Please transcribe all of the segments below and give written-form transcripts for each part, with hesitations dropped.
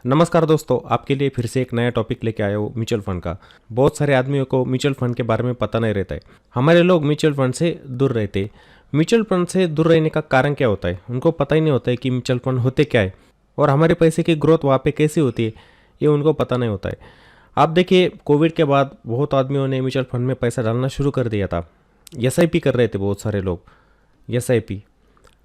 नमस्कार दोस्तों, आपके लिए फिर से एक नया टॉपिक लेके आया हूँ म्यूचुअल फंड का। बहुत सारे आदमियों को म्यूचुअल फंड के बारे में पता नहीं रहता है। हमारे लोग म्यूचुअल फंड से दूर रहते हैं। म्यूचुअल फंड से दूर रहने का कारण क्या होता है? उनको पता ही नहीं होता है कि म्यूचुअल फंड होते क्या है और हमारे पैसे की ग्रोथ वहाँ पे कैसी होती है, ये उनको पता नहीं होता है। आप देखिए, कोविड के बाद बहुत आदमियों ने म्यूचुअल फंड में पैसा डालना शुरू कर दिया था। एसआईपी कर रहे थे बहुत सारे लोग। एसआईपी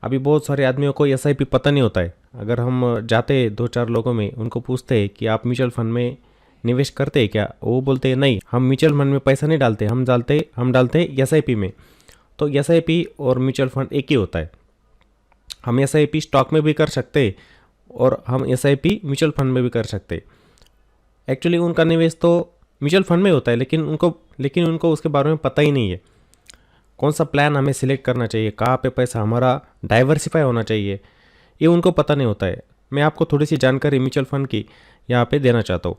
अभी बहुत सारे आदमियों को एसआईपी पता नहीं होता है। अगर हम जाते दो चार लोगों में, उनको पूछते हैं कि आप म्यूचुअल फंड में निवेश करते हैं क्या, वो बोलते हैं नहीं, हम म्यूचुअल फंड में पैसा नहीं डालते, हम डालते एसआईपी में। तो एसआईपी और म्यूचुअल फंड एक ही होता है। हम एसआईपी स्टॉक में भी कर सकते हैं और हम एसआईपी म्यूचुअल फंड में भी कर सकते हैं। एक्चुअली उनका निवेश तो म्यूचुअल फंड में होता है, लेकिन उनको उसके बारे में पता ही नहीं है। कौन सा प्लान हमें सिलेक्ट करना चाहिए, कहाँ पे पैसा हमारा डाइवर्सिफाई होना चाहिए, ये उनको पता नहीं होता है। मैं आपको थोड़ी सी जानकारी म्यूचुअल फंड की यहाँ पे देना चाहता हूँ।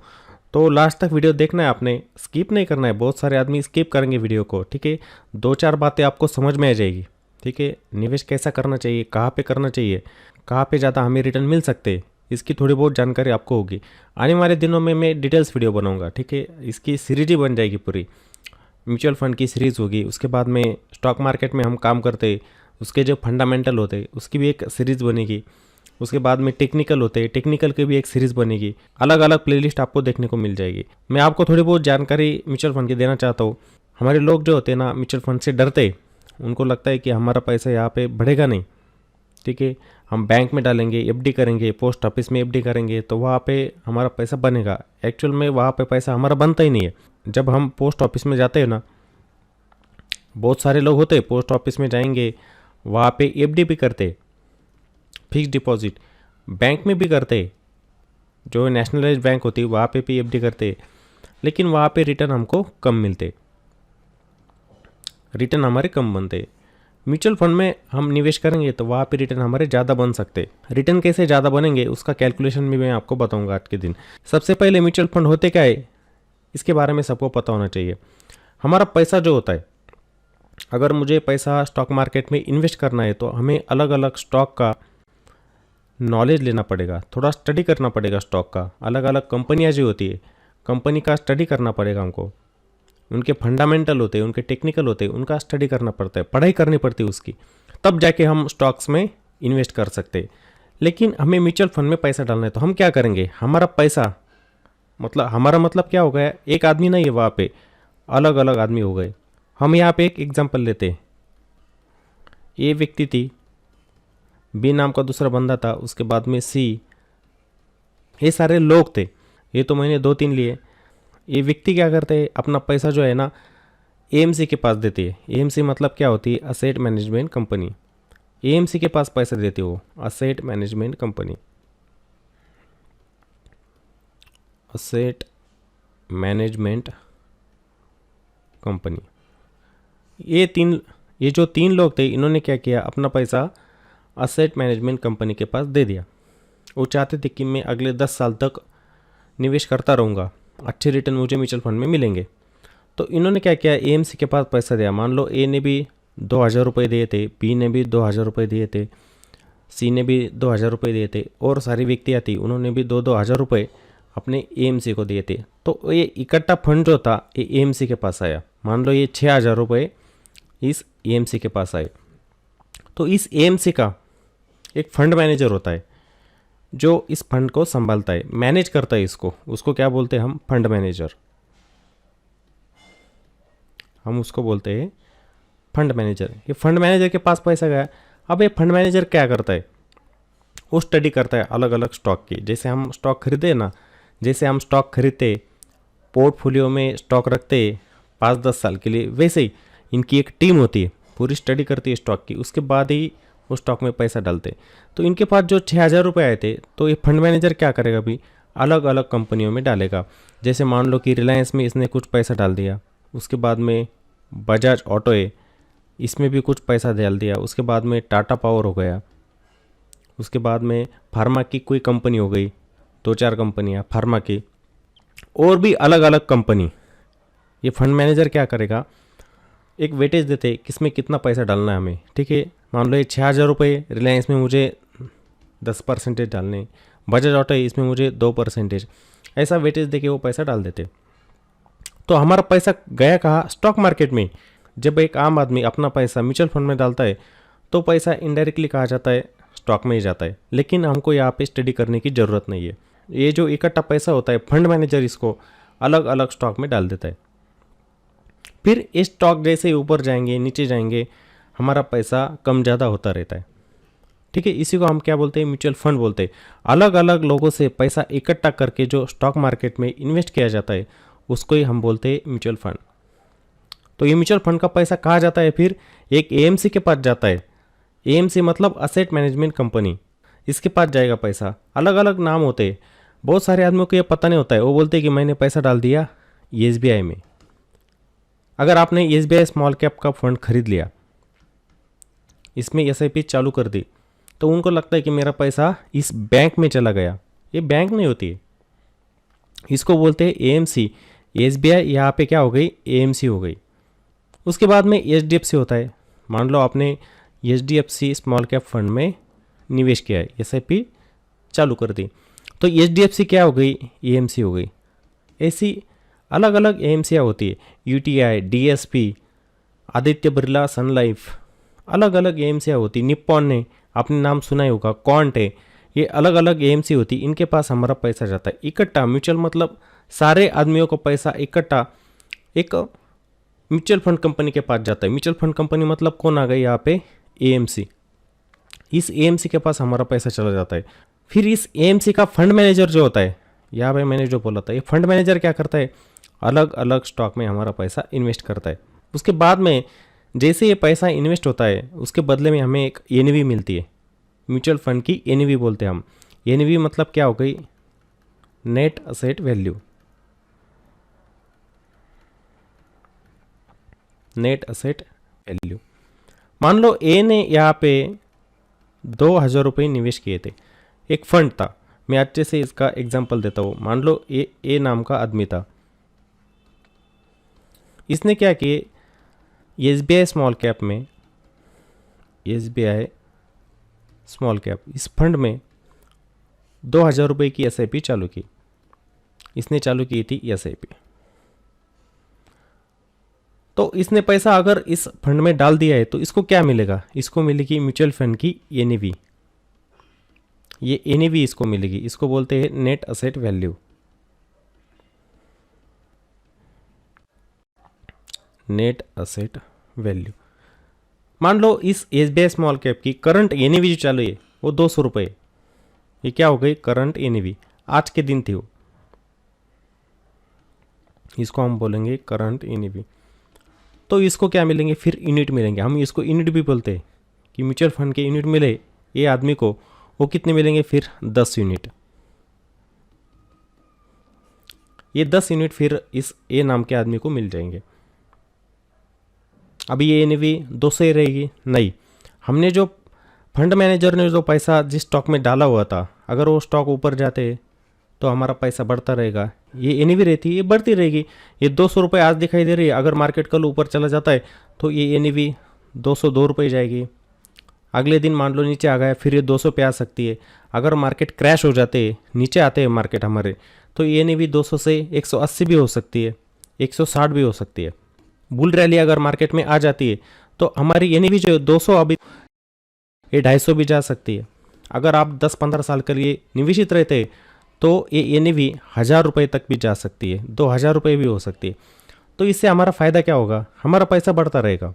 तो लास्ट तक वीडियो देखना है आपने, स्किप नहीं करना है। बहुत सारे आदमी स्किप करेंगे वीडियो को, ठीक है। दो चार बातें आपको समझ में आ जाएगी, ठीक है। निवेश कैसा करना चाहिए, कहाँ पे करना चाहिए, कहाँ पे ज़्यादा हमें रिटर्न मिल सकते हैं, इसकी थोड़ी बहुत जानकारी आपको होगी। आने वाले दिनों में मैं डिटेल्स वीडियो बनाऊँगा, ठीक है। इसकी सीरीज ही बन जाएगी पूरी। म्यूचुअल फंड की सीरीज़ होगी, उसके बाद में स्टॉक मार्केट में हम काम करते, उसके जो फंडामेंटल होते उसकी भी एक सीरीज़ बनेगी। उसके बाद में टेक्निकल होते हैं, टेक्निकल की भी एक सीरीज़ बनेगी। अलग अलग प्लेलिस्ट आपको देखने को मिल जाएगी। मैं आपको थोड़ी बहुत जानकारी म्यूचुअल फंड की देना चाहता हूँ। हमारे लोग जो होते हैं ना, म्यूचुअल फंड से डरते, उनको लगता है कि हमारा पैसा यहाँ पे बढ़ेगा नहीं, ठीक है। हम बैंक में डालेंगे, एफडी करेंगे, पोस्ट ऑफिस में एफडी करेंगे तो वहाँ पे हमारा पैसा बनेगा। एक्चुअल में वहाँ पे पैसा हमारा बनता ही नहीं है। जब हम पोस्ट ऑफिस में जाते हैं ना, बहुत सारे लोग होते हैं पोस्ट ऑफिस में जाएंगे, वहाँ पे एफडी भी करते, फिक्स डिपॉजिट बैंक में भी करते, जो नेशनलाइज्ड बैंक होती है वहाँ पे भी एफडी करते, लेकिन वहाँ पे रिटर्न हमको कम मिलते, रिटर्न हमारे कम बनते। म्यूचुअल फंड में हम निवेश करेंगे तो वहाँ पे रिटर्न हमारे ज़्यादा बन सकते। रिटर्न कैसे ज़्यादा बनेंगे उसका कैलकुलेशन भी मैं आपको बताऊंगा आज के दिन। सबसे पहले म्यूचुअल फंड होते क्या है, इसके बारे में सबको पता होना चाहिए। हमारा पैसा जो होता है, अगर मुझे पैसा स्टॉक मार्केट में इन्वेस्ट करना है तो हमें अलग अलग स्टॉक का नॉलेज लेना पड़ेगा, थोड़ा स्टडी करना पड़ेगा स्टॉक का। अलग अलग कंपनियाँ जो होती है, कंपनी का स्टडी करना पड़ेगा हमको। उनके फंडामेंटल होते हैं, उनके टेक्निकल होते हैं, उनका स्टडी करना पड़ता है, पढ़ाई करनी पड़ती है उसकी, तब जाके हम स्टॉक्स में इन्वेस्ट कर सकते हैं। लेकिन हमें म्यूचुअल फंड में पैसा डालना है तो हम क्या करेंगे? हमारा मतलब क्या हो गया, एक आदमी नहीं है वहाँ पे, अलग अलग आदमी हो गए। हम यहाँ पे एक एग्जांपल लेते हैं। ए व्यक्ति थी, बी नाम का दूसरा बंदा था, उसके बाद में सी, ये सारे लोग थे। ये तो मैंने दो तीन लिए। ये व्यक्ति क्या करते हैं, अपना पैसा जो है ना एएमसी के पास देती है। एएमसी मतलब क्या होती है? Asset management company. एएमसी के पास पैसा देती है वो, asset management company. Asset management company. ये जो तीन लोग थे, इन्होंने क्या किया, अपना पैसा असेट मैनेजमेंट कंपनी के पास दे दिया। वो चाहते थे कि मैं अगले 10 साल तक निवेश करता रहूँगा, अच्छे रिटर्न मुझे म्यूचुअल फंड में मिलेंगे। तो इन्होंने क्या किया, एएमसी के पास पैसा दिया। मान लो ए ने भी 2,000 रुपये दिए थे, बी ने भी 2,000 रुपये दिए थे, सी ने भी 2,000 रुपये दिए थे, और सारी व्यक्तियाँ थी, उन्होंने भी 2,000 रुपये अपने एएमसी को दिए थे। तो ये इकट्ठा फंड जो था ये एएमसी के पास आया। मान लो ये 6,000 रुपये इस एएमसी के पास आए। तो इस एएमसी का एक फंड मैनेजर होता है जो इस फंड को संभालता है, मैनेज करता है इसको। उसको क्या बोलते हैं हम? Fund manager. हम उसको बोलते हैं फंड मैनेजर। ये फंड मैनेजर के पास पैसा गया। अब ये फंड मैनेजर क्या करता है? वो स्टडी करता है अलग अलग स्टॉक की। जैसे हम स्टॉक खरीदे ना, जैसे हम स्टॉक खरीदते, पोर्टफोलियो में स्टॉक रखते 5-10 साल के लिए, वैसे ही इनकी एक टीम होती है, पूरी स्टडी करती है स्टॉक की, उसके बाद ही वो स्टॉक में पैसा डालते। तो इनके पास जो 6,000 रुपये आए थे, तो ये फंड मैनेजर क्या करेगा अभी? अलग अलग कंपनियों में डालेगा। जैसे मान लो कि रिलायंस में इसने कुछ पैसा डाल दिया, उसके बाद में बजाज ऑटो है, इसमें भी कुछ पैसा डाल दिया, उसके बाद में टाटा पावर हो गया, उसके बाद में फार्मा की कोई कंपनी हो गई, 2-4 कंपनियाँ फार्मा की, और भी अलग अलग कंपनी। ये फंड मैनेजर क्या करेगा, एक वेटेज देते किसमें कितना पैसा डालना है हमें, ठीक है। मान लो ये 6,000 रुपये रिलायंस में मुझे 10% डालने, बजाज ऑटो है, इसमें मुझे 2%, ऐसा वेटेज देके वो पैसा डाल देते। तो हमारा पैसा गया कहाँ? स्टॉक मार्केट में। जब एक आम आदमी अपना पैसा म्यूचुअल फंड में डालता है तो पैसा इनडायरेक्टली कहा जाता है स्टॉक में ही जाता है। लेकिन हमको यहाँ पे स्टडी करने की ज़रूरत नहीं है। ये जो इकट्ठा पैसा होता है, फंड मैनेजर इसको अलग अलग स्टॉक में डाल देता है। फिर ये स्टॉक जैसे ऊपर जाएंगे नीचे जाएंगे, हमारा पैसा कम ज़्यादा होता रहता है। ठीक है, इसी को हम क्या बोलते हैं? म्यूचुअल फंड बोलते हैं। अलग अलग लोगों से पैसा इकट्ठा करके जो स्टॉक मार्केट में इन्वेस्ट किया जाता है उसको ही हम बोलते हैं म्यूचुअल फंड। तो ये म्यूचुअल फंड का पैसा कहाँ जाता है? फिर एक एएमसी के पास जाता है। एएमसी मतलब असेट मैनेजमेंट कंपनी, इसके पास जाएगा पैसा। अलग अलग नाम होते हैं, बहुत सारे आदमियों को ये पता नहीं होता है। वो बोलते हैं कि मैंने पैसा डाल दिया एसबीआई में। अगर आपने एसबीआई स्मॉल कैप का फंड खरीद लिया, इसमें एसआईपी चालू कर दी, तो उनको लगता है कि मेरा पैसा इस बैंक में चला गया। ये बैंक नहीं होती है, इसको बोलते हैं एएमसी। एसबीआई यहाँ पे क्या हो गई? एएमसी हो गई। उसके बाद में एचडीएफसी होता है। मान लो आपने एचडीएफसी स्मॉल कैप फंड में निवेश किया है, एसआईपी चालू कर दी, तो एचडीएफसी क्या हो गई? एएमसी हो गई। ऐसी अलग अलग एएमसीयाँ होती है, यूटीआई, डीएसपी, आदित्य बिरला सन लाइफ, अलग अलग एएमसीयाँ होती। निप्पॉन ने आपने नाम सुना ही होगा, क्वांट है, ये अलग अलग एएमसी होती। इनके पास हमारा पैसा जाता है इकट्ठा। म्यूचुअल मतलब सारे आदमियों को पैसा इकट्ठा एक म्यूचुअल फंड कंपनी के पास जाता है। म्यूचुअल फंड कंपनी मतलब कौन आ गई यहाँ पे? एएमसी। इस एएमसी के पास हमारा पैसा चला जाता है। फिर इस एएमसी का फंड मैनेजर जो होता है, यहाँ पे मैंने जो बोला था, ये फंड मैनेजर क्या करता है? अलग अलग स्टॉक में हमारा पैसा इन्वेस्ट करता है। उसके बाद में जैसे ये पैसा इन्वेस्ट होता है उसके बदले में हमें एक एनएवी मिलती है। म्यूचुअल फंड की एनएवी बोलते हैं हम। एनएवी मतलब क्या हो गई? Net asset value. Net asset value. मान लो ए ने यहाँ पे 2,000 रुपये निवेश किए थे, एक फंड था। मैं अच्छे से इसका एग्जांपल देता हूँ। मान लो ए नाम का आदमी था, इसने क्या किए? एसबीआई स्मॉल कैप में, एसबीआई स्मॉल कैप इस फंड में 2,000 रुपये की एसआईपी चालू की। इसने चालू की थी एसआईपी। तो इसने पैसा अगर इस फंड में डाल दिया है तो इसको क्या मिलेगा? इसको मिलेगी म्यूचुअल फंड की एनएवी। ये एनएवी इसको मिलेगी, इसको बोलते हैं net asset value. Net asset value. मान लो इस एसबीआई स्मॉल कैप की करंट एनएवी जो चालू है वो 200 रुपये। ये क्या हो गई? करंट एनएवी, आज के दिन थी वो, इसको हम बोलेंगे करंट एनएवी। तो इसको क्या मिलेंगे? फिर यूनिट मिलेंगे। हम इसको यूनिट भी बोलते हैं कि म्यूचुअल फंड के यूनिट मिले ये आदमी को, वो कितने मिलेंगे? फिर 10 यूनिट। ये 10 यूनिट फिर इस ए नाम के आदमी को मिल जाएंगे। अभी ये एनएवी 200 ही रहेगी? नहीं, हमने जो फंड मैनेजर ने जो पैसा जिस स्टॉक में डाला हुआ था, अगर वो स्टॉक ऊपर जाते तो हमारा पैसा बढ़ता रहेगा। ये एनएवी रहती है, ये बढ़ती रहेगी। ये 200 रुपये आज दिखाई दे रही है, अगर मार्केट कल ऊपर चला जाता है तो ये एनएवी 202 रुपये जाएगी। अगले दिन मान लो नीचे आ गया, फिर ये 200 पे आ सकती है। अगर मार्केट क्रैश हो जाते, नीचे आते हैं मार्केट हमारे, तो ये एनएवी 200 से 180 भी हो सकती है, 160 भी हो सकती है। बुल रैली अगर मार्केट में आ जाती है तो हमारी एनएवी जो 200 अभी ये 250 भी जा सकती है। अगर आप 10-15 साल के लिए निवेशित रहते तो ये एनएवी 1,000 रुपये तक भी जा सकती है, 2,000 रुपये भी हो सकती है। तो इससे हमारा फ़ायदा क्या होगा? हमारा पैसा बढ़ता रहेगा।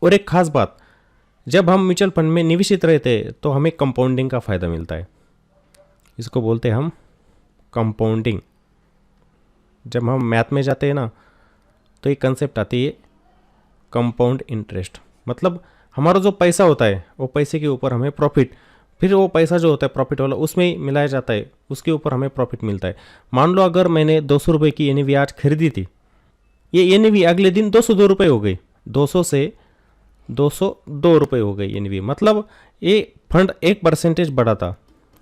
और एक खास बात, जब हम म्यूचुअल फंड में निवेशित रहते हैं तो हमें कंपाउंडिंग का फ़ायदा मिलता है। इसको बोलते हैं हम कंपाउंडिंग। जब हम मैथ में जाते हैं ना तो एक कंसेप्ट आती है कंपाउंड इंटरेस्ट। मतलब हमारा जो पैसा होता है वो पैसे के ऊपर हमें प्रॉफिट, फिर वो पैसा जो होता है प्रॉफिट वाला उसमें मिलाया जाता है, उसके ऊपर हमें प्रॉफिट मिलता है। मान लो अगर मैंने 200 रुपये की एनएवी आज खरीदी थी, ये एनएवी अगले दिन 202 रुपये हो गई, 200 से 202 रुपये हो गई एनएवी। मतलब ये फंड 1% बढ़ा था।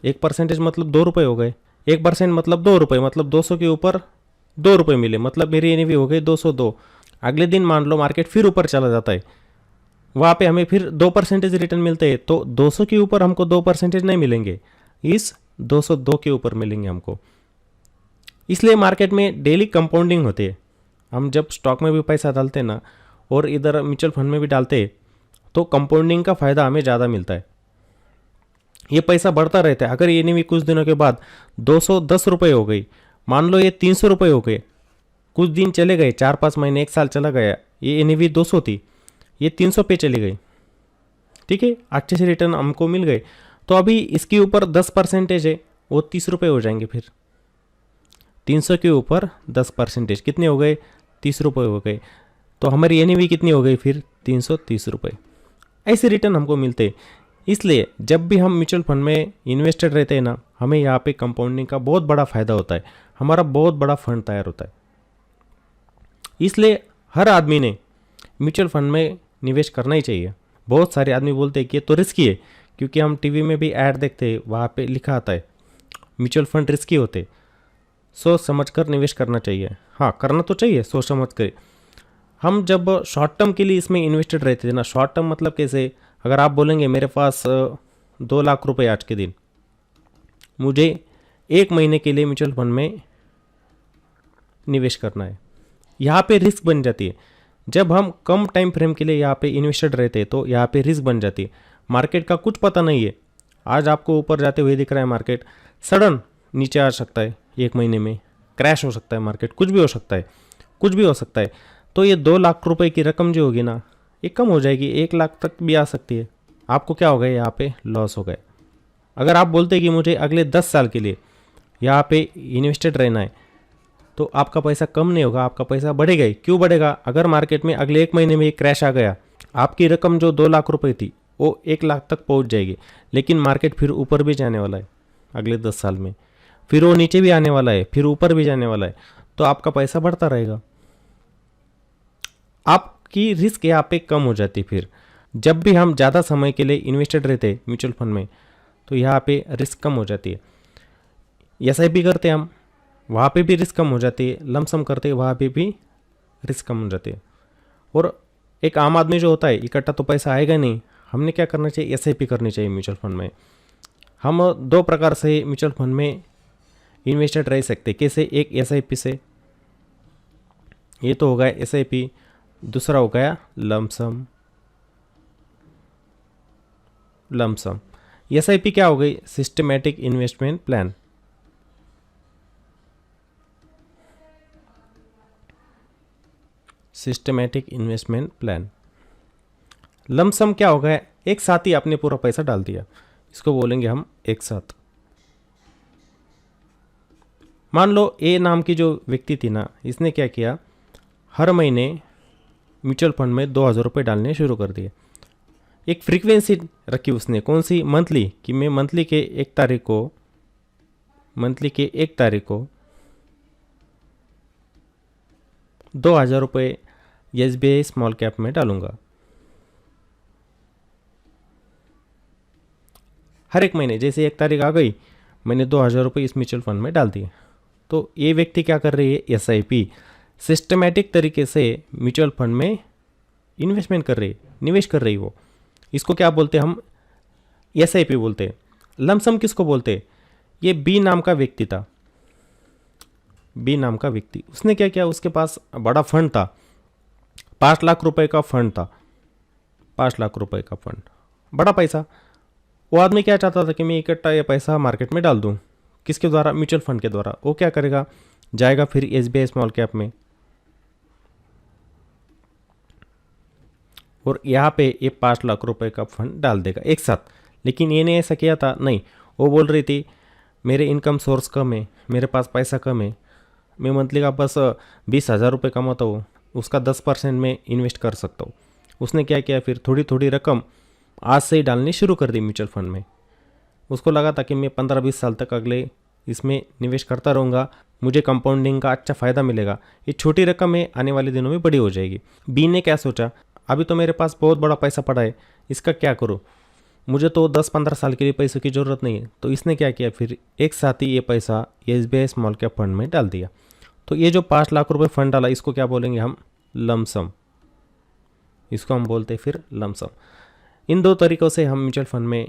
1% मतलब 2 रुपये हो गए, 1% मतलब 2 रुपये, मतलब 200 के ऊपर 2 रुपये मिले, मतलब मेरी एनएवी हो गई 202। अगले दिन मान लो मार्केट फिर ऊपर चला जाता है, वहाँ पे हमें फिर 2% रिटर्न मिलते हैं। तो 200 के ऊपर हमको 2% नहीं मिलेंगे, इस 202 के ऊपर मिलेंगे हमको। इसलिए मार्केट में डेली कंपाउंडिंग होती है। हम जब स्टॉक में भी पैसा डालते हैं ना और इधर म्यूचुअल फंड में भी डालते हैं तो कंपाउंडिंग का फ़ायदा हमें ज़्यादा मिलता है। ये पैसा बढ़ता रहता है। अगर ये नहीं भी कुछ दिनों के बाद 210 रुपये हो गई, मान लो ये 300 रुपये हो गए, कुछ दिन चले गए, 4-5 महीने, 1 साल चला गया, ये एनएवी 200 थी, ये 300 पे चली गई, ठीक है, अच्छे से रिटर्न हमको मिल गए। तो अभी इसके ऊपर 10% है, वो 30 रुपये हो जाएंगे। फिर 300 के ऊपर 10% कितने हो गए? 30 रुपये हो गए। तो हमारी एनएवी कितनी हो गई फिर? 330 रुपये। ऐसे रिटर्न हमको मिलते हैं। इसलिए जब भी हम म्यूचुअल फंड में इन्वेस्टेड रहते हैं ना, हमें यहाँ पे कंपाउंडिंग का बहुत बड़ा फ़ायदा होता है। हमारा बहुत बड़ा फंड तैयार होता है। इसलिए हर आदमी ने म्यूचुअल फंड में निवेश करना ही चाहिए। बहुत सारे आदमी बोलते हैं कि ये तो रिस्की है, क्योंकि हम टीवी में भी ऐड देखते हैं, वहाँ पे लिखा आता है म्यूचुअल फंड रिस्की होते। सोच समझ कर निवेश करना चाहिए। हाँ, करना तो चाहिए सोच समझ कर। हम जब शॉर्ट टर्म के लिए इसमें इन्वेस्टेड रहते थे ना, शॉर्ट टर्म मतलब कैसे, अगर आप बोलेंगे मेरे पास 2 लाख रुपए आज के दिन, मुझे 1 महीने के लिए म्यूचुअल फंड में निवेश करना है, यहाँ पे रिस्क बन जाती है। जब हम कम टाइम फ्रेम के लिए यहाँ पे इन्वेस्टेड रहते हैं तो यहाँ पे रिस्क बन जाती है। मार्केट का कुछ पता नहीं है, आज आपको ऊपर जाते हुए दिख रहा है मार्केट, सडन नीचे आ सकता है, 1 महीने में क्रैश हो सकता है मार्केट, कुछ भी हो सकता है, कुछ भी हो सकता है। तो ये 2 लाख रुपए की रकम जो होगी ना, ये कम हो जाएगी, 1 लाख तक भी आ सकती है। आपको क्या हो गया? यहाँ पे लॉस हो गए। अगर आप बोलते कि मुझे अगले 10 साल के लिए यहाँ पे इन्वेस्टेड रहना है, तो आपका पैसा कम नहीं होगा, आपका पैसा बढ़ेगा ही। क्यों बढ़ेगा? अगर मार्केट में अगले 1 महीने में एक क्रैश आ गया, आपकी रकम जो 2 लाख रुपए थी वो 1 लाख तक पहुँच जाएगी। लेकिन मार्केट फिर ऊपर भी जाने वाला है अगले 10 साल में, फिर वो नीचे भी आने वाला है, फिर ऊपर भी जाने वाला है, तो आपका पैसा बढ़ता रहेगा। आपकी रिस्क यहाँ पे कम हो जाती। फिर जब भी हम ज़्यादा समय के लिए इन्वेस्टेड रहते हैं म्यूचुअल फंड में, तो यहाँ पे रिस्क कम हो जाती है। एसआईपी करते हम, वहाँ पे भी रिस्क कम हो जाती है। लमसम करते वहाँ पे भी रिस्क कम हो जाती है। और एक आम आदमी जो होता है, इकट्ठा तो पैसा आएगा नहीं, हमने क्या करना चाहिए? एसआईपी करनी चाहिए म्यूचुअल फंड में। हम 2 प्रकार से म्यूचुअल फंड में इन्वेस्टेड रह सकते। कैसे? एक एसआईपी से, ये तो हो गया एसआईपी, दूसरा हो गया लमसम। लमसम एसआईपी क्या हो गई? Systematic investment plan. Systematic investment plan. Lump sum क्या हो गया? एक साथ ही आपने पूरा पैसा डाल दिया, इसको बोलेंगे हम एक साथ। मान लो ए नाम की जो व्यक्ति थी ना, इसने क्या किया, हर महीने म्यूचुअल फंड में 2,000 रुपये डालने शुरू कर दिए। एक फ्रीक्वेंसी रखी उसने, कौन सी? मंथली, कि मैं मंथली के 1 तारीख को 2,000 रुपये एसबीआई स्मॉल कैप में डालूंगा। हर एक महीने, जैसे 1 तारीख आ गई, मैंने 2,000 रुपये इस म्यूचुअल फंड में डाल दिए। तो ये व्यक्ति क्या कर रही है? एसआईपी, सिस्टमैटिक तरीके से म्यूचुअल फंड में इन्वेस्टमेंट कर रही है, निवेश कर रही वो। इसको क्या बोलते हैं हम? एसआईपी बोलते हैं। लमसम किसको बोलते हैं? ये बी नाम का व्यक्ति था। बी नाम का व्यक्ति, उसने क्या किया? उसके पास बड़ा फंड था, 5 लाख रुपए का फंड था। 5 लाख रुपए का फंड, बड़ा पैसा। वो आदमी क्या चाहता था कि मैं इकट्ठा ये पैसा मार्केट में डाल दूं। किसके द्वारा? म्यूचुअल फंड के द्वारा। वो क्या करेगा? जाएगा फिर एसबीआई स्मॉल कैप में, और यहाँ पे ये 5 लाख रुपए का फंड डाल देगा एक साथ। लेकिन ये नहीं ऐसा किया था, नहीं। वो बोल रही थी मेरे इनकम सोर्स कम है, मेरे पास पैसा कम है, मैं मंथली का बस 20,000 रुपये कमाता हूँ, उसका 10% में इन्वेस्ट कर सकता हूँ। उसने क्या किया? फिर थोड़ी थोड़ी रकम आज से ही डालनी शुरू कर दी म्यूचुअल फंड में। उसको लगा था कि मैं 15-20 साल तक अगले इसमें निवेश करता रहूँगा, मुझे कंपाउंडिंग का अच्छा फ़ायदा मिलेगा। ये छोटी रकम है, आने वाले दिनों में बड़ी हो जाएगी। बी ने क्या सोचा? अभी तो मेरे पास बहुत बड़ा पैसा पड़ा है, इसका क्या करूँ? मुझे तो 10-15 साल के लिए पैसों की ज़रूरत नहीं है। तो इसने क्या किया? फिर एक साथ ही ये पैसा एसबीआई स्मॉल कैप फंड में डाल दिया। तो ये जो 5 लाख रुपए फंड डाला, इसको क्या बोलेंगे हम? लमसम। इसको हम बोलते हैं फिर लमसम। इन 2 तरीक़ों से हम म्यूचुअल फंड में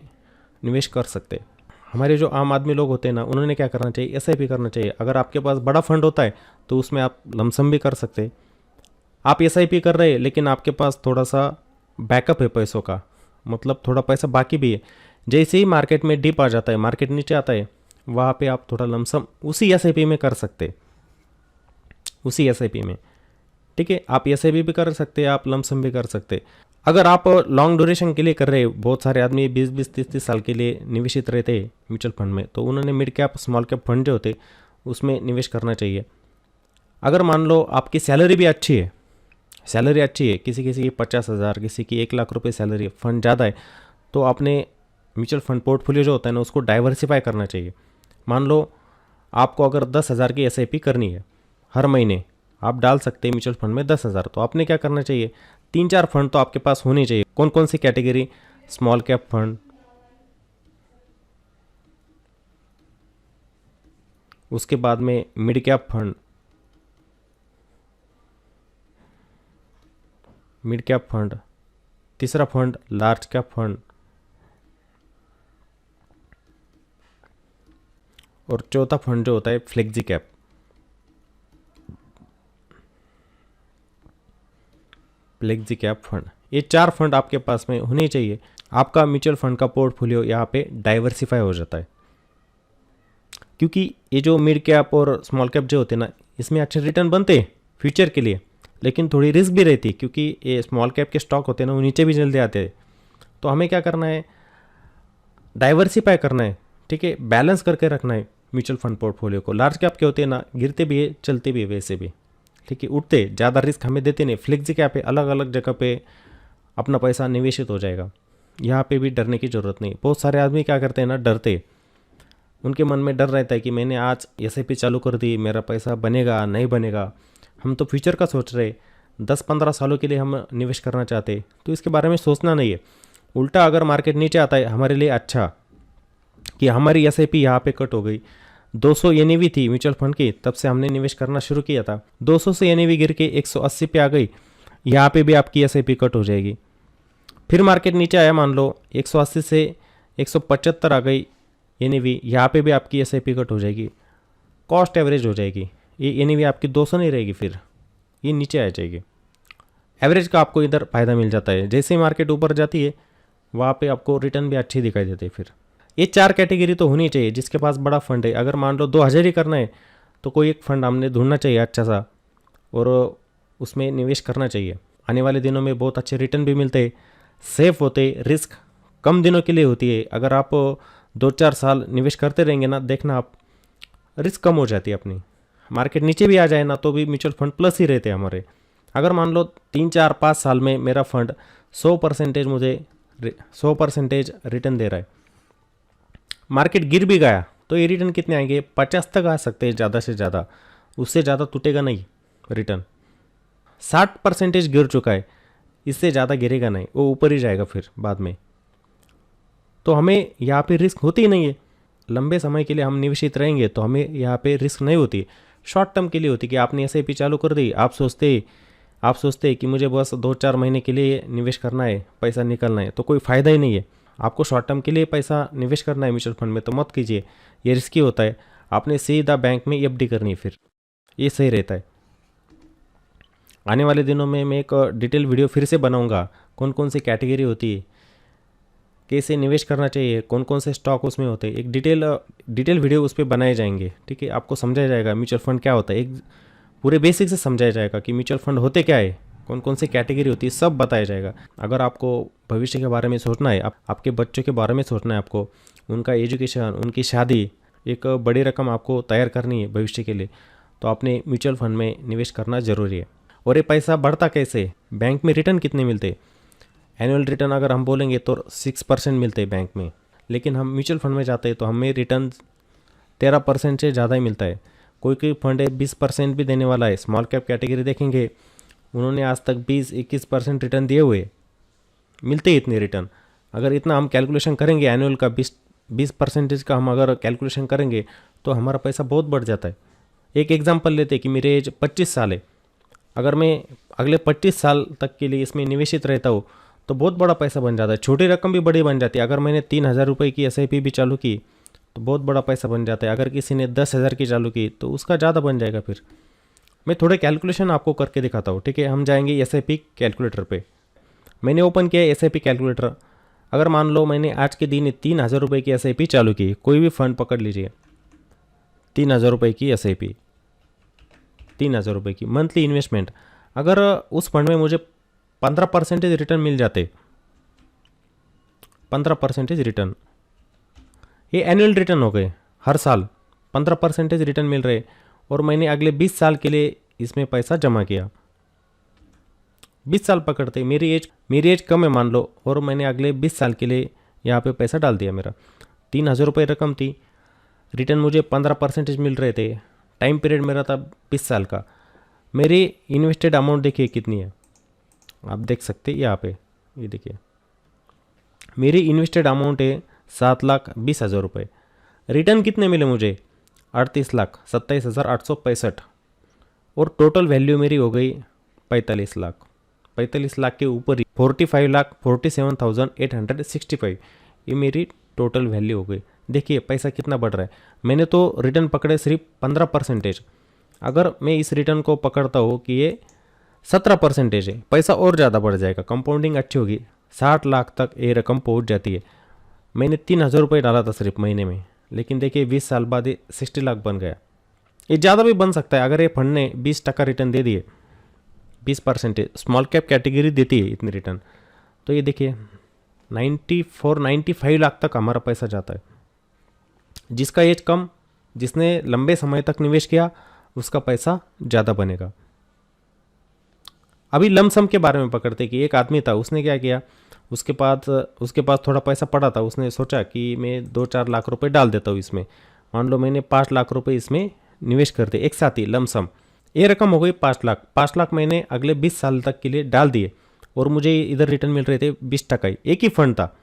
निवेश कर सकते हैं। हमारे जो आम आदमी लोग होते हैं ना, उन्होंने क्या करना चाहिए, एसआईपी करना चाहिए। अगर आपके पास बड़ा फंड होता है तो उसमें आप लमसम भी कर सकते हैं। आप एसआईपी कर रहे हैं लेकिन आपके पास थोड़ा सा बैकअप है पैसों का, मतलब थोड़ा पैसा बाकी भी है। जैसे ही मार्केट में डिप आ जाता है, मार्केट नीचे आता है, वहाँ पे आप थोड़ा लमसम उसी एसआईपी में कर सकते, उसी एसआईपी में। ठीक है, आप एसआईपी भी कर सकते हैं, आप लमसम भी कर सकते। अगर आप लॉन्ग ड्यूरेशन के लिए कर रहे हो, बहुत सारे आदमी 20-20, 30-30 साल के लिए निवेशित रहते हैं म्यूचुअल फंड में, तो उन्होंने mid cap small cap fund जो होते उसमें निवेश करना चाहिए। अगर मान लो आपकी सैलरी भी अच्छी है, सैलरी अच्छी है, किसी किसी की 50,000, किसी की 1 लाख रुपए सैलरी, फंड ज़्यादा है, तो आपने म्यूचुअल फंड पोर्टफोलियो जो होता है ना, उसको डाइवर्सिफाई करना चाहिए। मान लो आपको अगर 10,000 की एसआईपी करनी है, हर महीने आप डाल सकते हैं म्यूचुअल फंड में 10,000, तो आपने क्या करना चाहिए, 3-4 फंड तो आपके पास होने चाहिए। कौन कौन सी कैटेगरी, स्मॉल कैप फंड, उसके बाद में mid cap fund, mid cap fund, तीसरा फंड लार्ज कैप फंड, और चौथा फंड जो होता है flexi cap. Flexi cap fund, ये 4 फंड आपके पास में होने चाहिए। आपका म्यूचुअल फंड का पोर्टफोलियो यहाँ पे डाइवर्सिफाई हो जाता है, क्योंकि ये जो मिड कैप और स्मॉल कैप जो होते हैं ना, इसमें अच्छे रिटर्न बनते हैं फ्यूचर के लिए, लेकिन थोड़ी रिस्क भी रहती है, क्योंकि ये स्मॉल कैप के स्टॉक होते हैं ना, वो नीचे भी जल्दी आते हैं। तो हमें क्या करना है, डाइवर्सिफाई करना है। ठीक है, बैलेंस करके रखना है म्यूचुअल फंड पोर्टफोलियो को। लार्ज कैप के होते हैं ना, गिरते भी है, चलते भी है वैसे भी। ठीक है, उठते, ज़्यादा रिस्क हमें देते नहीं। फ्लेक्सी कैप पे अलग अलग जगह पे अपना पैसा निवेशित हो जाएगा, यहाँ पे भी डरने की ज़रूरत नहीं। बहुत सारे आदमी क्या करते हैं ना, डरते, उनके मन में डर रहता है कि मैंने आज एसआईपी चालू कर दी, मेरा पैसा बनेगा नहीं बनेगा। हम तो फ्यूचर का सोच रहे, 10-15 सालों के लिए हम निवेश करना चाहते, तो इसके बारे में सोचना नहीं है। उल्टा अगर मार्केट नीचे आता है, हमारे लिए अच्छा कि हमारी एसआईपी यहाँ पे कट हो गई। 200 एनएवी थी म्यूचुअल फंड की, तब से हमने निवेश करना शुरू किया था, 200 से एनएवी गिर के 180 पे आ गई, यहाँ पे भी आपकी एसआईपी कट हो जाएगी। फिर मार्केट नीचे आया, मान लो 180 से 175 आ गई एनएवी, यहाँ पे भी आपकी एसआईपी कट हो जाएगी, कॉस्ट एवरेज हो जाएगी। ये एनएवी आपकी 200 नहीं रहेगी, फिर ये नीचे आ जाएगी। एवरेज का आपको इधर फ़ायदा मिल जाता है। जैसे ही मार्केट ऊपर जाती है, वहाँ पे आपको रिटर्न भी अच्छी दिखाई देते हैं। फिर ये 4 कैटेगरी तो होनी चाहिए जिसके पास बड़ा फंड है। अगर मान लो 2,000 ही करना है, तो कोई एक फंड हमने ढूंढना चाहिए अच्छा सा, और उसमें निवेश करना चाहिए। आने वाले दिनों में बहुत अच्छे रिटर्न भी मिलते हैं, सेफ होते, रिस्क कम दिनों के लिए होती है। अगर आप 2-4 साल निवेश करते रहेंगे ना, देखना आप रिस्क कम हो जाती है अपनी। मार्केट नीचे भी आ जाए ना, तो भी म्यूचुअल फंड प्लस ही रहते हैं हमारे। अगर मान लो 3-4-5 साल में मेरा फंड 100% मुझे 100% रिटर्न दे रहा है, मार्केट गिर भी गया तो ये रिटर्न कितने आएंगे, 50 तक आ सकते हैं ज़्यादा से ज़्यादा, उससे ज़्यादा टूटेगा नहीं रिटर्न। 60% गिर चुका है, इससे ज़्यादा गिरेगा नहीं, वो ऊपर ही जाएगा फिर बाद में। तो हमें यहाँ पे रिस्क होती ही नहीं है। लंबे समय के लिए हम निवेशित रहेंगे तो हमें यहाँ पे रिस्क नहीं होती। शॉर्ट टर्म के लिए होती कि आपने एसआईपी चालू कर दी, आप सोचते कि मुझे बस 2-4 महीने के लिए निवेश करना है, पैसा निकलना है, तो कोई फ़ायदा ही नहीं है। आपको शॉर्ट टर्म के लिए पैसा निवेश करना है म्यूचुअल फंड में, तो मत कीजिए, ये रिस्की होता है। आपने सीधा बैंक में एफडी करनी है, फिर ये सही रहता है। आने वाले दिनों में मैं एक डिटेल वीडियो फिर से बनाऊंगा, कौन कौन सी कैटेगरी होती है, कैसे निवेश करना चाहिए, कौन कौन से स्टॉक उसमें होते हैं, एक डिटेल वीडियो उस पर बनाए जाएंगे। ठीक है, आपको समझाया जाएगा म्यूचुअल फंड क्या होता है, एक पूरे बेसिक से समझाया जाएगा कि म्यूचुअल फंड होते क्या है, कौन कौन सी कैटेगरी होती है, सब बताया जाएगा। अगर आपको भविष्य के बारे में सोचना है, आपके बच्चों के बारे में सोचना है, आपको उनका एजुकेशन, उनकी शादी, एक बड़ी रकम आपको तैयार करनी है भविष्य के लिए, तो आपने म्यूचुअल फंड में निवेश करना ज़रूरी है। और ये पैसा बढ़ता कैसे, बैंक में रिटर्न कितने मिलते, एनुअल रिटर्न अगर हम बोलेंगे तो 6% मिलते हैं बैंक में, लेकिन हम म्यूचुअल फंड में जाते हैं तो हमें रिटर्न 13% से ज़्यादा ही मिलता है। कोई फंड है 20% भी देने वाला है। स्मॉल कैप कैटेगरी देखेंगे, उन्होंने आज तक 20-21% रिटर्न दिए हुए, मिलते ही इतने रिटर्न। अगर इतना हम कैलकुलेशन करेंगे एनुअल का 20% का हम अगर कैलकुलेशन करेंगे तो हमारा पैसा बहुत बढ़ जाता है। एक एग्जांपल लेते कि मेरी एज 25 साल है, अगर मैं अगले 25 साल तक के लिए इसमें निवेशित रहता हूँ तो बहुत बड़ा पैसा बन जाता है, छोटी रकम भी बड़ी बन जाती है। अगर मैंने 3,000 रुपये की एसआईपी भी चालू की तो बहुत बड़ा पैसा बन जाता है। अगर किसी ने 10,000 की चालू की तो उसका ज़्यादा बन जाएगा। फिर मैं थोड़े कैलकुलेशन आपको करके दिखाता हूँ, ठीक है। हम जाएंगे SIP कैलकुलेटर पे। मैंने ओपन किया SIP कैलकुलेटर। अगर मान लो मैंने आज के दिन 3,000 रुपये की SIP चालू की, कोई भी फंड पकड़ लीजिए, 3,000 रुपये की SIP, 3,000 रुपये की मंथली इन्वेस्टमेंट। अगर उस फंड में मुझे 15% रिटर्न मिल जाते, 15% रिटर्न, ये एनुअल रिटर्न हो गए, हर साल 15% रिटर्न मिल रहे, और मैंने अगले 20 साल के लिए इसमें पैसा जमा किया। 20 साल पकड़ते, मेरी एज कम है मान लो, और मैंने अगले 20 साल के लिए यहाँ पे पैसा डाल दिया। मेरा 3,000 रुपये रकम थी, रिटर्न मुझे 15% मिल रहे थे। टाइम पीरियड मेरा था 20 साल का। मेरी इन्वेस्टेड अमाउंट देखिए कितनी है, आप देख सकते हैं यहाँ पे, ये देखिए मेरी इन्वेस्टेड अमाउंट है 7,20,000 रुपये। रिटर्न कितने मिले मुझे? 38,27,865, और टोटल वैल्यू मेरी हो गई 45 लाख। 45 लाख के ऊपर ही 45,47,865, ये मेरी टोटल वैल्यू हो गई। देखिए पैसा कितना बढ़ रहा है। मैंने तो रिटर्न पकड़े सिर्फ 15%। अगर मैं इस रिटर्न को पकड़ता हूँ कि ये 17% है, पैसा और ज़्यादा बढ़ जाएगा, कंपाउंडिंग अच्छी होगी, 60 लाख तक ये रकम पहुँच जाती है। मैंने 3,000 रुपये डाला था सिर्फ महीने में, लेकिन देखिए 20 साल बाद ये 60 लाख बन गया। ये ज़्यादा भी बन सकता है अगर ये फंड ने 20% रिटर्न दे दिए, 20%। स्मॉल कैप कैटेगरी देती है इतनी रिटर्न, तो ये देखिए 95 लाख तक हमारा पैसा जाता है। जिसका एज कम, जिसने लंबे समय तक निवेश किया, उसका पैसा ज़्यादा बनेगा। अभी लमसम के बारे में पकड़ते कि एक आदमी था, उसने क्या किया, उसके पास थोड़ा पैसा पड़ा था। उसने सोचा कि मैं 2-4 लाख रुपए डाल देता हूँ इसमें। मान लो मैंने 5 लाख रुपए इसमें निवेश कर दिए एक साथ ही लमसम, ये रकम हो गई 5 लाख। 5 लाख मैंने अगले 20 साल तक के लिए डाल दिए, और मुझे इधर रिटर्न मिल रहे थे 20% ही। एक ही फंड था,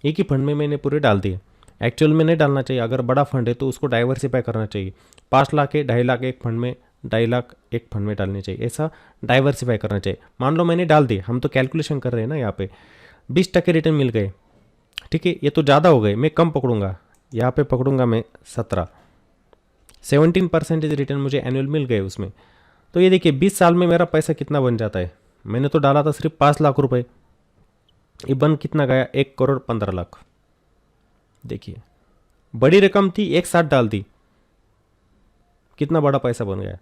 एक ही फंड में मैंने पूरे डाल दिए। एक्चुअल में नहीं डालना चाहिए, अगर बड़ा फंड है तो उसको डाइवर्सिफाई करना चाहिए। 5 लाख है, 2.5 लाख एक फंड में, 2.5 लाख एक फंड में डालने चाहिए, ऐसा डाइवर्सिफाई करना चाहिए। मान लो मैंने डाल दिए, हम तो कैलकुलेशन कर रहे हैं ना यहाँ पे, 20% रिटर्न मिल गए, ठीक है। ये तो ज़्यादा हो गए, मैं कम पकड़ूंगा, यहाँ पे पकड़ूंगा मैं 17% रिटर्न मुझे एनुअल मिल गए उसमें। तो ये देखिए 20 साल में मेरा पैसा कितना बन जाता है। मैंने तो डाला था सिर्फ 5 लाख रुपए, ये बन कितना गया? 1,15,00,000। देखिए बड़ी रकम थी, एक साथ डाल दी, कितना बड़ा पैसा बन गया।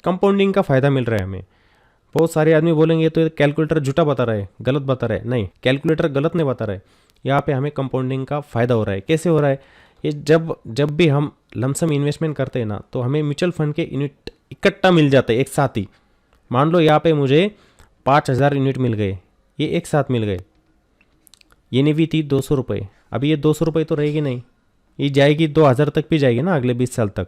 कंपाउंडिंग का फ़ायदा मिल रहा है हमें। बहुत सारे आदमी बोलेंगे तो कैलकुलेटर झूठा बता रहा है, गलत बता रहा है। नहीं, कैलकुलेटर गलत नहीं बता रहा है, यहाँ पे हमें कंपाउंडिंग का फ़ायदा हो रहा है। कैसे हो रहा है? ये जब भी हम लमसम इन्वेस्टमेंट करते हैं ना, तो हमें म्यूचुअल फंड के यूनिट इकट्ठा मिल जाते हैं एक साथ ही। मान लो यहाँ पे मुझे 5,000 यूनिट मिल गए, ये एक साथ मिल गए। ये नहीं भी थी 200 रुपये, अभी ये 200 रुपये तो रहेगी नहीं, ये जाएगी 2,000 तक भी जाएगी ना, अगले 20 साल तक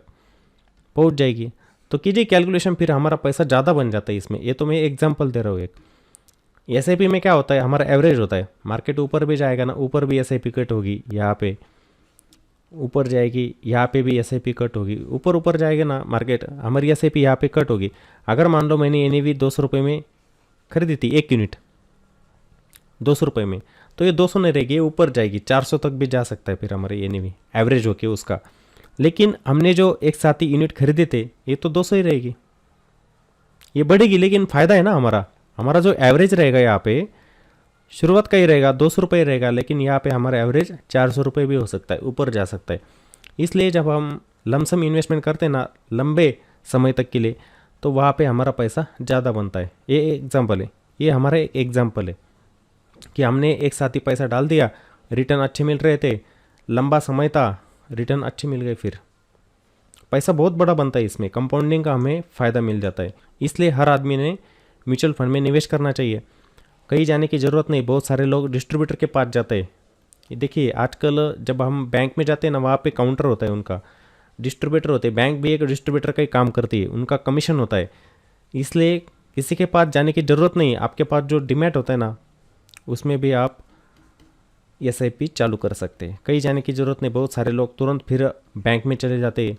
पहुँच जाएगी। तो कीजिए कैलकुलेशन, फिर हमारा पैसा ज़्यादा बन जाता है इसमें। ये तो मैं एग्जांपल दे रहा हूँ एक। SIP में क्या होता है, हमारा एवरेज होता है। मार्केट ऊपर भी जाएगा ना, ऊपर भी SIP कट होगी, यहाँ पे ऊपर जाएगी, यहाँ पे भी SIP कट होगी, ऊपर ऊपर जाएगा ना मार्केट, हमारी SIP यहाँ पे कट होगी। अगर मान लो मैंने NAV 200 रुपये में खरीदी थी एक यूनिट, 200 रुपये में, तो ये 200 नहीं रहेगी, ये ऊपर जाएगी, 400 तक भी जा सकता है फिर हमारे NAV एवरेज होके उसका। लेकिन हमने जो एक साथ ही यूनिट खरीदे थे, ये तो 200 ही रहेगी, ये बढ़ेगी। लेकिन फ़ायदा है ना हमारा जो एवरेज रहेगा यहाँ पे, शुरुआत का ही रहेगा 200 रुपये रहेगा, लेकिन यहाँ पे हमारा एवरेज 400 रुपये भी हो सकता है, ऊपर जा सकता है। इसलिए जब हम लमसम इन्वेस्टमेंट करते हैं ना लंबे समय तक के लिए, तो वहाँ पे हमारा पैसा ज़्यादा बनता है। ये एग्जाम्पल है, ये हमारा एक एग्जाम्पल है कि हमने एक साथ ही पैसा डाल दिया, रिटर्न अच्छे मिल रहे थे, लंबा समय था, रिटर्न अच्छे मिल गए, फिर पैसा बहुत बड़ा बनता है इसमें। कंपाउंडिंग का हमें फ़ायदा मिल जाता है। इसलिए हर आदमी ने म्यूचुअल फंड में निवेश करना चाहिए। कहीं जाने की ज़रूरत नहीं। बहुत सारे लोग डिस्ट्रीब्यूटर के पास जाते हैं। ये देखिए आजकल जब हम बैंक में जाते हैं ना, वहाँ पे काउंटर होता है उनका, डिस्ट्रीब्यूटर होते हैं। बैंक भी एक डिस्ट्रीब्यूटर का ही काम करती है, उनका कमीशन होता है। इसलिए किसी के पास जाने की ज़रूरत नहीं। आपके पास जो डीमैट होता है ना, उसमें भी आप SIP चालू कर सकते हैं। कहीं जाने की ज़रूरत नहीं। बहुत सारे लोग तुरंत फिर बैंक में चले जाते हैं,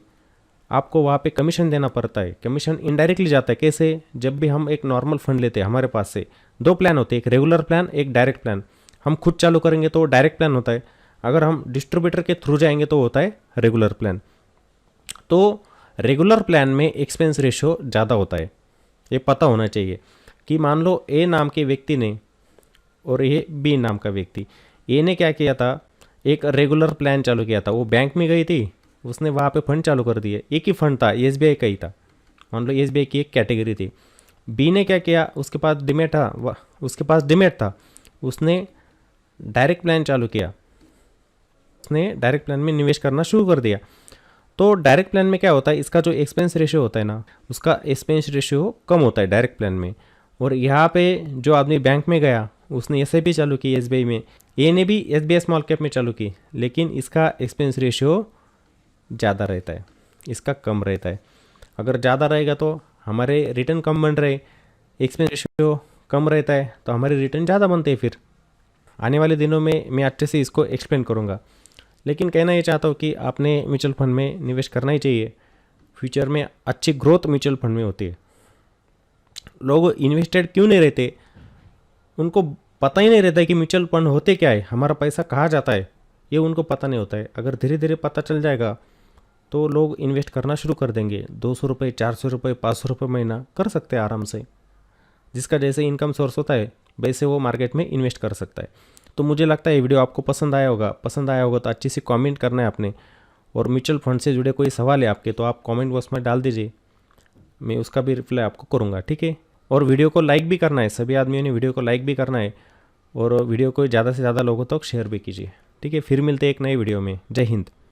आपको वहाँ पे कमीशन देना पड़ता है। कमीशन इनडायरेक्टली जाता है। कैसे? जब भी हम एक नॉर्मल फंड लेते हैं, हमारे पास से 2 प्लान होते हैं, एक रेगुलर प्लान, एक डायरेक्ट प्लान। हम खुद चालू करेंगे तो डायरेक्ट प्लान होता है। अगर हम डिस्ट्रीब्यूटर के थ्रू जाएंगे तो होता है रेगुलर प्लान। तो रेगुलर प्लान में एक्सपेंस रेशियो ज़्यादा होता है, ये पता होना चाहिए कि मान लो ए नाम के व्यक्ति ने और ये बी नाम का व्यक्ति, ए ने क्या किया था, एक रेगुलर प्लान चालू किया था, वो बैंक में गई थी, उसने वहाँ पे फंड चालू कर दिए, एक ही फंड था, एसबीआई का ही था, मान लो एसबीआई की एक कैटेगरी थी। बी ने क्या किया, उसके पास डिमेट था, उसने डायरेक्ट प्लान चालू किया, उसने डायरेक्ट प्लान में निवेश करना शुरू कर दिया। तो डायरेक्ट प्लान में क्या होता है, इसका जो एक्सपेंस रेशियो होता है ना, उसका एक्सपेंस रेशियो कम होता है डायरेक्ट प्लान में। और यहाँ पे जो आदमी बैंक में गया उसने एसआईपी चालू की एसबीआई में, ए ने भी एसबीआई स्मॉल कैप में चालू की, लेकिन इसका एक्सपेंस रेशियो ज़्यादा रहता है, इसका कम रहता है। अगर ज़्यादा रहेगा तो हमारे रिटर्न कम बन रहे, एक्सपेंस रेशियो कम रहता है तो हमारे रिटर्न ज़्यादा बनते हैं। फिर आने वाले दिनों में मैं अच्छे से इसको एक्सप्लेन करूँगा, लेकिन कहना ये चाहता हूँ कि आपने म्यूचुअल फंड में निवेश करना ही चाहिए। फ्यूचर में अच्छी ग्रोथ म्यूचुअल फंड में होती है। लोग इन्वेस्टेड क्यों नहीं रहते, उनको पता ही नहीं रहता है कि म्यूचुअल फंड होते क्या है, हमारा पैसा कहाँ जाता है, ये उनको पता नहीं होता है। अगर धीरे धीरे पता चल जाएगा तो लोग इन्वेस्ट करना शुरू कर देंगे। 200 रुपये, 400 रुपये, 500 रुपये महीना कर सकते हैं आराम से। जिसका जैसे इनकम सोर्स होता है वैसे वो मार्केट में इन्वेस्ट कर सकता है। तो मुझे लगता है ये वीडियो आपको पसंद आया होगा तो अच्छी सी कमेंट करना है आपने। और म्यूचुअल फंड से जुड़े कोई सवाल है आपके तो आप कमेंट बॉक्स में डाल दीजिए, मैं उसका भी रिप्लाई आपको करूँगा, ठीक है। और वीडियो को लाइक भी करना है, सभी आदमियों ने वीडियो को लाइक भी करना है और वीडियो को ज़्यादा से ज़्यादा लोगों तक शेयर भी कीजिए, ठीक है। फिर मिलते हैं एक नई वीडियो में। जय हिंद।